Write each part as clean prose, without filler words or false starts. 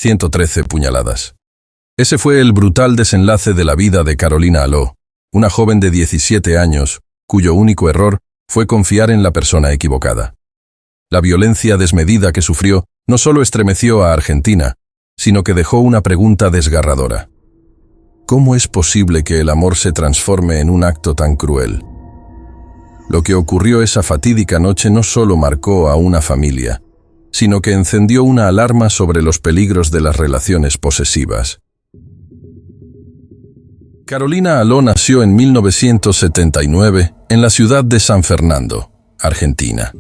113 puñaladas. Ese fue el brutal desenlace de la vida de Carolina Aló, una joven de 17 años, cuyo único error fue confiar en la persona equivocada. La violencia desmedida que sufrió no solo estremeció a Argentina, sino que dejó una pregunta desgarradora. ¿Cómo es posible que el amor se transforme en un acto tan cruel? Lo que ocurrió esa fatídica noche no solo marcó a una familia, sino que encendió una alarma sobre los peligros de las relaciones posesivas. Carolina Aló nació en 1979 en la ciudad de San Fernando, Argentina.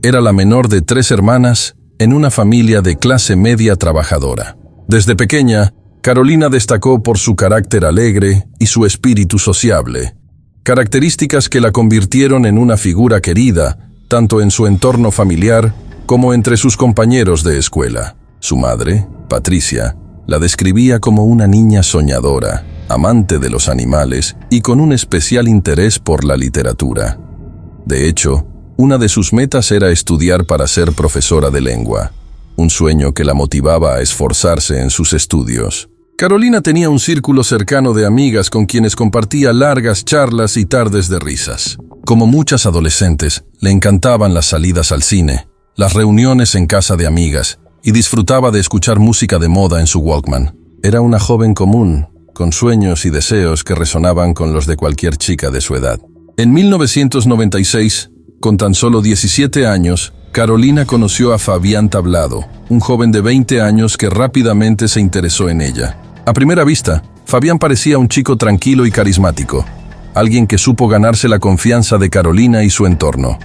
Era la menor de 3 hermanas en una familia de clase media trabajadora. Desde pequeña, Carolina destacó por su carácter alegre y su espíritu sociable, características que la convirtieron en una figura querida, tanto en su entorno familiar como entre sus compañeros de escuela. Su madre, Patricia, la describía como una niña soñadora, amante de los animales y con un especial interés por la literatura. De hecho, una de sus metas era estudiar para ser profesora de lengua, un sueño que la motivaba a esforzarse en sus estudios. Carolina tenía un círculo cercano de amigas con quienes compartía largas charlas y tardes de risas. Como muchas adolescentes, le encantaban las salidas al cine, las reuniones en casa de amigas, y disfrutaba de escuchar música de moda en su Walkman. Era una joven común, con sueños y deseos que resonaban con los de cualquier chica de su edad. En 1996, con tan solo 17 años, Carolina conoció a Fabián Tablado, un joven de 20 años que rápidamente se interesó en ella. A primera vista, Fabián parecía un chico tranquilo y carismático, alguien que supo ganarse la confianza de Carolina y su entorno.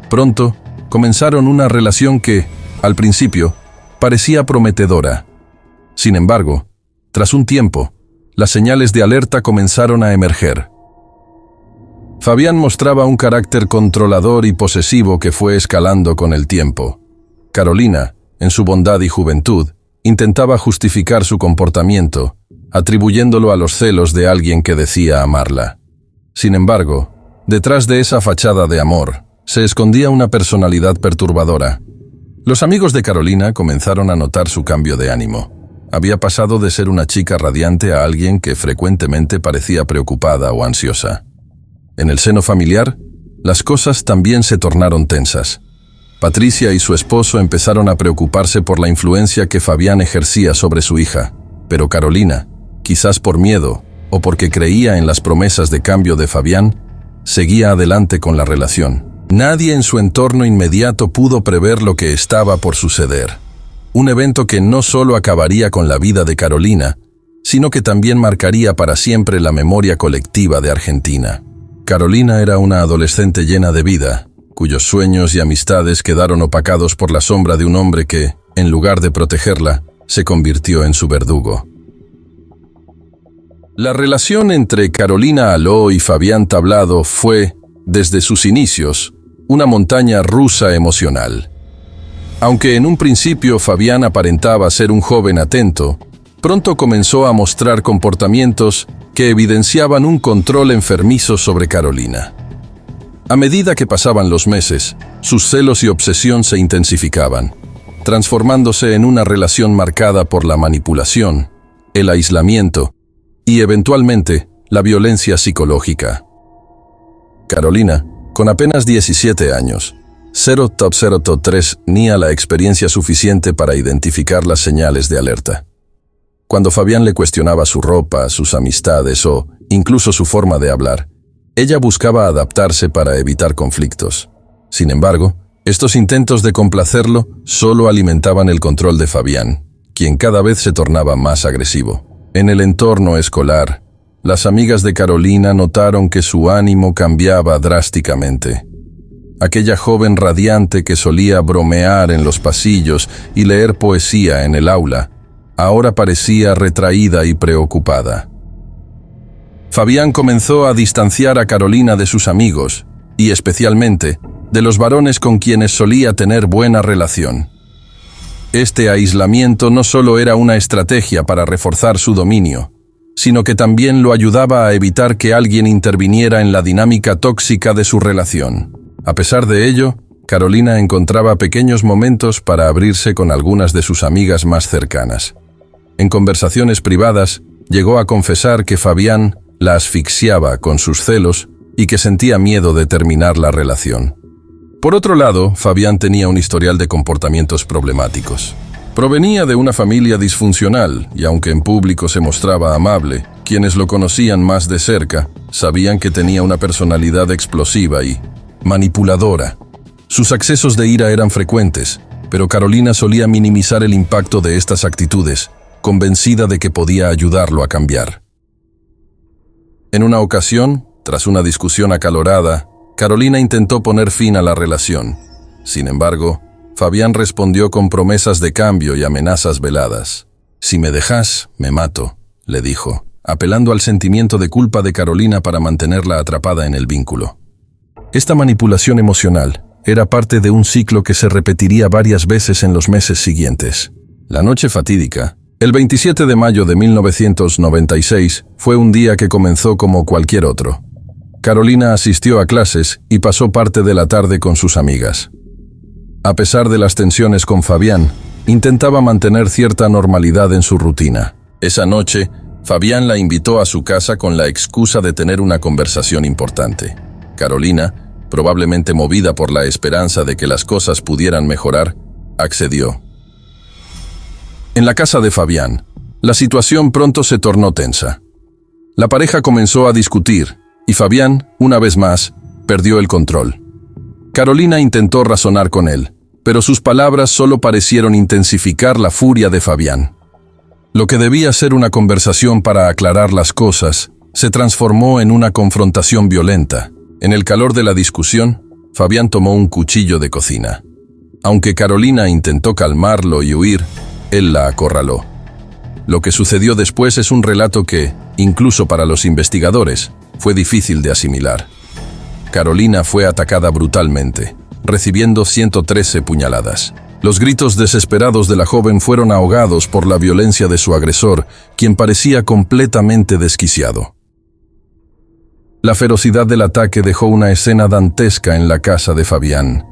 Pronto, comenzaron una relación que, al principio, parecía prometedora. Sin embargo, tras un tiempo, las señales de alerta comenzaron a emerger. Fabián mostraba un carácter controlador y posesivo que fue escalando con el tiempo. Carolina, en su bondad y juventud, intentaba justificar su comportamiento, atribuyéndolo a los celos de alguien que decía amarla. Sin embargo, detrás de esa fachada de amor, se escondía una personalidad perturbadora. Los amigos de Carolina comenzaron a notar su cambio de ánimo. Había pasado de ser una chica radiante a alguien que frecuentemente parecía preocupada o ansiosa. En el seno familiar, las cosas también se tornaron tensas. Patricia y su esposo empezaron a preocuparse por la influencia que Fabián ejercía sobre su hija, pero Carolina, quizás por miedo o porque creía en las promesas de cambio de Fabián, seguía adelante con la relación. Nadie en su entorno inmediato pudo prever lo que estaba por suceder. Un evento que no solo acabaría con la vida de Carolina, sino que también marcaría para siempre la memoria colectiva de Argentina. Carolina era una adolescente llena de vida, cuyos sueños y amistades quedaron opacados por la sombra de un hombre que, en lugar de protegerla, se convirtió en su verdugo. La relación entre Carolina Aló y Fabián Tablado fue, desde sus inicios, una montaña rusa emocional. Aunque en un principio Fabián aparentaba ser un joven atento, pronto comenzó a mostrar comportamientos que evidenciaban un control enfermizo sobre Carolina. A medida que pasaban los meses, sus celos y obsesión se intensificaban, transformándose en una relación marcada por la manipulación, el aislamiento y, eventualmente, la violencia psicológica. Carolina, con apenas 17 años, 0-3 tenía la experiencia suficiente para identificar las señales de alerta. Cuando Fabián le cuestionaba su ropa, sus amistades o incluso su forma de hablar, ella buscaba adaptarse para evitar conflictos. Sin embargo, estos intentos de complacerlo solo alimentaban el control de Fabián, quien cada vez se tornaba más agresivo. En el entorno escolar, las amigas de Carolina notaron que su ánimo cambiaba drásticamente. Aquella joven radiante que solía bromear en los pasillos y leer poesía en el aula, ahora parecía retraída y preocupada. Fabián comenzó a distanciar a Carolina de sus amigos, y especialmente de los varones con quienes solía tener buena relación. Este aislamiento no solo era una estrategia para reforzar su dominio, sino que también lo ayudaba a evitar que alguien interviniera en la dinámica tóxica de su relación. A pesar de ello, Carolina encontraba pequeños momentos para abrirse con algunas de sus amigas más cercanas. En conversaciones privadas, llegó a confesar que Fabián la asfixiaba con sus celos y que sentía miedo de terminar la relación. Por otro lado, Fabián tenía un historial de comportamientos problemáticos. Provenía de una familia disfuncional y aunque en público se mostraba amable, quienes lo conocían más de cerca sabían que tenía una personalidad explosiva y manipuladora. Sus accesos de ira eran frecuentes, pero Carolina solía minimizar el impacto de estas actitudes, convencida de que podía ayudarlo a cambiar. En una ocasión, tras una discusión acalorada, Carolina intentó poner fin a la relación. Sin embargo, Fabián respondió con promesas de cambio y amenazas veladas. «Si me dejas, me mato», le dijo, apelando al sentimiento de culpa de Carolina para mantenerla atrapada en el vínculo. Esta manipulación emocional era parte de un ciclo que se repetiría varias veces en los meses siguientes. La noche fatídica, el 27 de mayo de 1996, fue un día que comenzó como cualquier otro. Carolina asistió a clases y pasó parte de la tarde con sus amigas. A pesar de las tensiones con Fabián, intentaba mantener cierta normalidad en su rutina. Esa noche, Fabián la invitó a su casa con la excusa de tener una conversación importante. Carolina, probablemente movida por la esperanza de que las cosas pudieran mejorar, accedió. En la casa de Fabián, la situación pronto se tornó tensa. La pareja comenzó a discutir y Fabián, una vez más, perdió el control. Carolina intentó razonar con él, pero sus palabras solo parecieron intensificar la furia de Fabián. Lo que debía ser una conversación para aclarar las cosas, se transformó en una confrontación violenta. En el calor de la discusión, Fabián tomó un cuchillo de cocina. Aunque Carolina intentó calmarlo y huir, él la acorraló. Lo que sucedió después es un relato que, incluso para los investigadores, fue difícil de asimilar. Carolina fue atacada brutalmente, recibiendo 113 puñaladas. Los gritos desesperados de la joven fueron ahogados por la violencia de su agresor, quien parecía completamente desquiciado. La ferocidad del ataque dejó una escena dantesca en la casa de Fabián.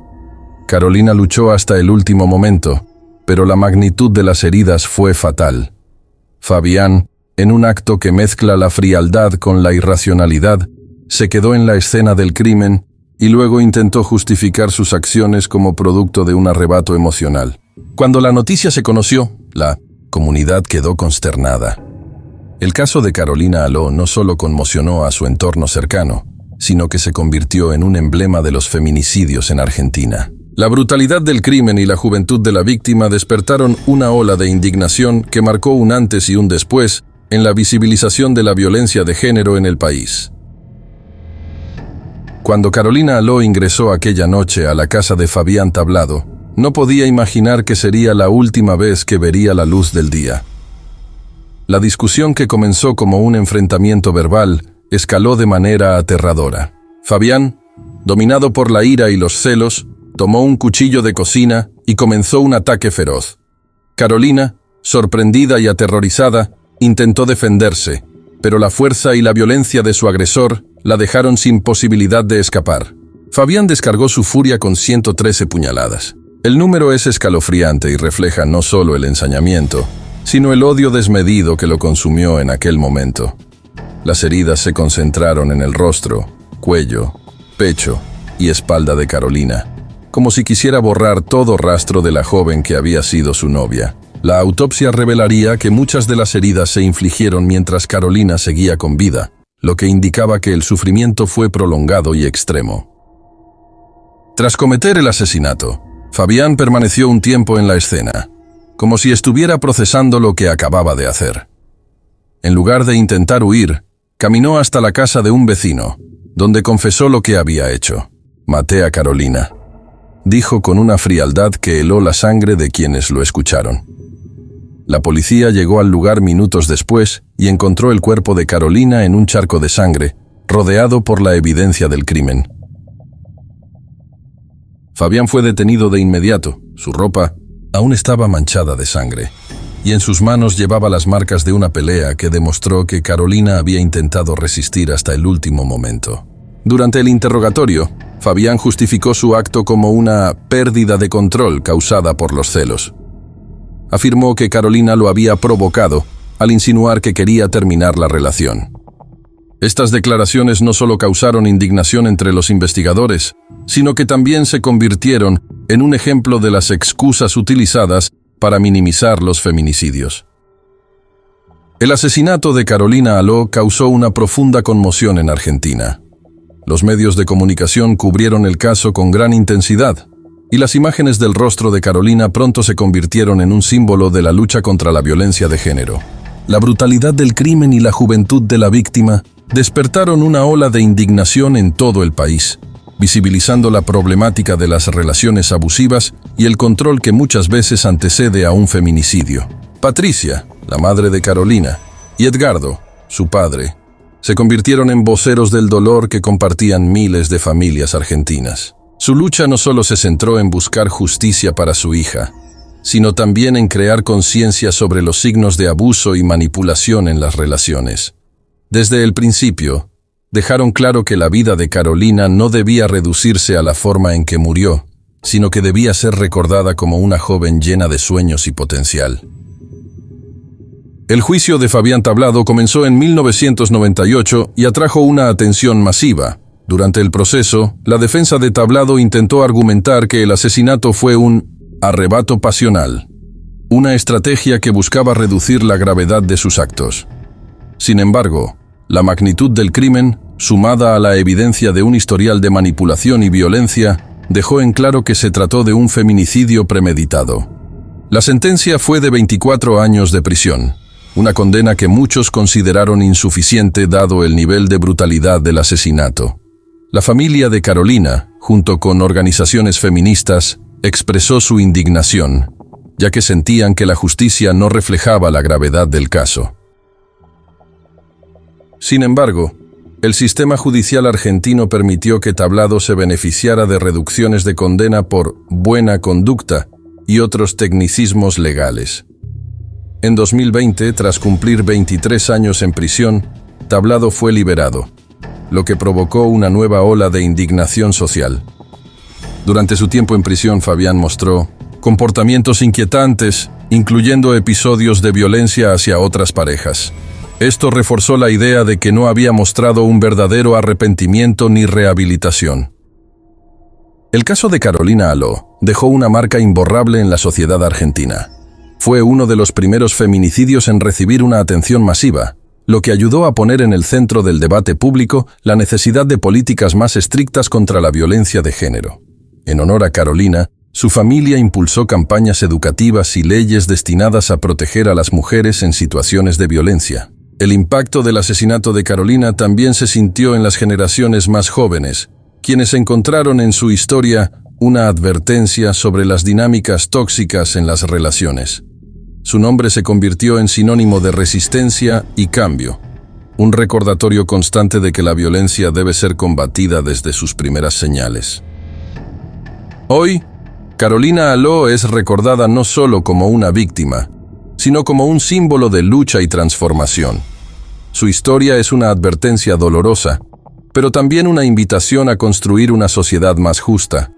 Carolina luchó hasta el último momento, pero la magnitud de las heridas fue fatal. Fabián, en un acto que mezcla la frialdad con la irracionalidad, se quedó en la escena del crimen y luego intentó justificar sus acciones como producto de un arrebato emocional. Cuando la noticia se conoció, la comunidad quedó consternada. El caso de Carolina Aló no solo conmocionó a su entorno cercano, sino que se convirtió en un emblema de los feminicidios en Argentina. La brutalidad del crimen y la juventud de la víctima despertaron una ola de indignación que marcó un antes y un después en la visibilización de la violencia de género en el país. Cuando Carolina Aló ingresó aquella noche a la casa de Fabián Tablado, no podía imaginar que sería la última vez que vería la luz del día. La discusión, que comenzó como un enfrentamiento verbal, escaló de manera aterradora. Fabián, dominado por la ira y los celos, tomó un cuchillo de cocina y comenzó un ataque feroz. Carolina, sorprendida y aterrorizada, intentó defenderse, pero la fuerza y la violencia de su agresor la dejaron sin posibilidad de escapar. Fabián descargó su furia con 113 puñaladas. El número es escalofriante y refleja no solo el ensañamiento, sino el odio desmedido que lo consumió en aquel momento. Las heridas se concentraron en el rostro, cuello, pecho y espalda de Carolina, como si quisiera borrar todo rastro de la joven que había sido su novia. La autopsia revelaría que muchas de las heridas se infligieron mientras Carolina seguía con vida, lo que indicaba que el sufrimiento fue prolongado y extremo. Tras cometer el asesinato, Fabián permaneció un tiempo en la escena, como si estuviera procesando lo que acababa de hacer. En lugar de intentar huir, caminó hasta la casa de un vecino, donde confesó lo que había hecho. «Maté a Carolina», dijo con una frialdad que heló la sangre de quienes lo escucharon. La policía llegó al lugar minutos después y encontró el cuerpo de Carolina en un charco de sangre, rodeado por la evidencia del crimen. Fabián fue detenido de inmediato. Su ropa aún estaba manchada de sangre, y en sus manos llevaba las marcas de una pelea que demostró que Carolina había intentado resistir hasta el último momento. Durante el interrogatorio, Fabián justificó su acto como una pérdida de control causada por los celos. Afirmó que Carolina lo había provocado al insinuar que quería terminar la relación. Estas declaraciones no solo causaron indignación entre los investigadores, sino que también se convirtieron en un ejemplo de las excusas utilizadas para minimizar los feminicidios. El asesinato de Carolina Aló causó una profunda conmoción en Argentina. Los medios de comunicación cubrieron el caso con gran intensidad, y las imágenes del rostro de Carolina pronto se convirtieron en un símbolo de la lucha contra la violencia de género. La brutalidad del crimen y la juventud de la víctima despertaron una ola de indignación en todo el país, visibilizando la problemática de las relaciones abusivas y el control que muchas veces antecede a un feminicidio. Patricia, la madre de Carolina, y Edgardo, su padre, se convirtieron en voceros del dolor que compartían miles de familias argentinas. Su lucha no solo se centró en buscar justicia para su hija, sino también en crear conciencia sobre los signos de abuso y manipulación en las relaciones. Desde el principio, dejaron claro que la vida de Carolina no debía reducirse a la forma en que murió, sino que debía ser recordada como una joven llena de sueños y potencial. El juicio de Fabián Tablado comenzó en 1998 y atrajo una atención masiva. Durante el proceso, la defensa de Tablado intentó argumentar que el asesinato fue un arrebato pasional, una estrategia que buscaba reducir la gravedad de sus actos. Sin embargo, la magnitud del crimen, sumada a la evidencia de un historial de manipulación y violencia, dejó en claro que se trató de un feminicidio premeditado. La sentencia fue de 24 años de prisión, una condena que muchos consideraron insuficiente dado el nivel de brutalidad del asesinato. La familia de Carolina, junto con organizaciones feministas, expresó su indignación, ya que sentían que la justicia no reflejaba la gravedad del caso. Sin embargo, el sistema judicial argentino permitió que Tablado se beneficiara de reducciones de condena por buena conducta y otros tecnicismos legales. En 2020, tras cumplir 23 años en prisión, Tablado fue liberado, lo que provocó una nueva ola de indignación social. Durante su tiempo en prisión, Fabián mostró comportamientos inquietantes, incluyendo episodios de violencia hacia otras parejas. Esto reforzó la idea de que no había mostrado un verdadero arrepentimiento ni rehabilitación. El caso de Carolina Aló dejó una marca imborrable en la sociedad argentina. Fue uno de los primeros feminicidios en recibir una atención masiva, lo que ayudó a poner en el centro del debate público la necesidad de políticas más estrictas contra la violencia de género. En honor a Carolina, su familia impulsó campañas educativas y leyes destinadas a proteger a las mujeres en situaciones de violencia. El impacto del asesinato de Carolina también se sintió en las generaciones más jóvenes, quienes encontraron en su historia una advertencia sobre las dinámicas tóxicas en las relaciones. Su nombre se convirtió en sinónimo de resistencia y cambio, un recordatorio constante de que la violencia debe ser combatida desde sus primeras señales. Hoy, Carolina Aló es recordada no solo como una víctima, sino como un símbolo de lucha y transformación. Su historia es una advertencia dolorosa, pero también una invitación a construir una sociedad más justa,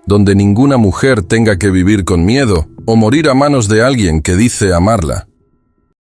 donde ninguna mujer tenga que vivir con miedo o morir a manos de alguien que dice amarla.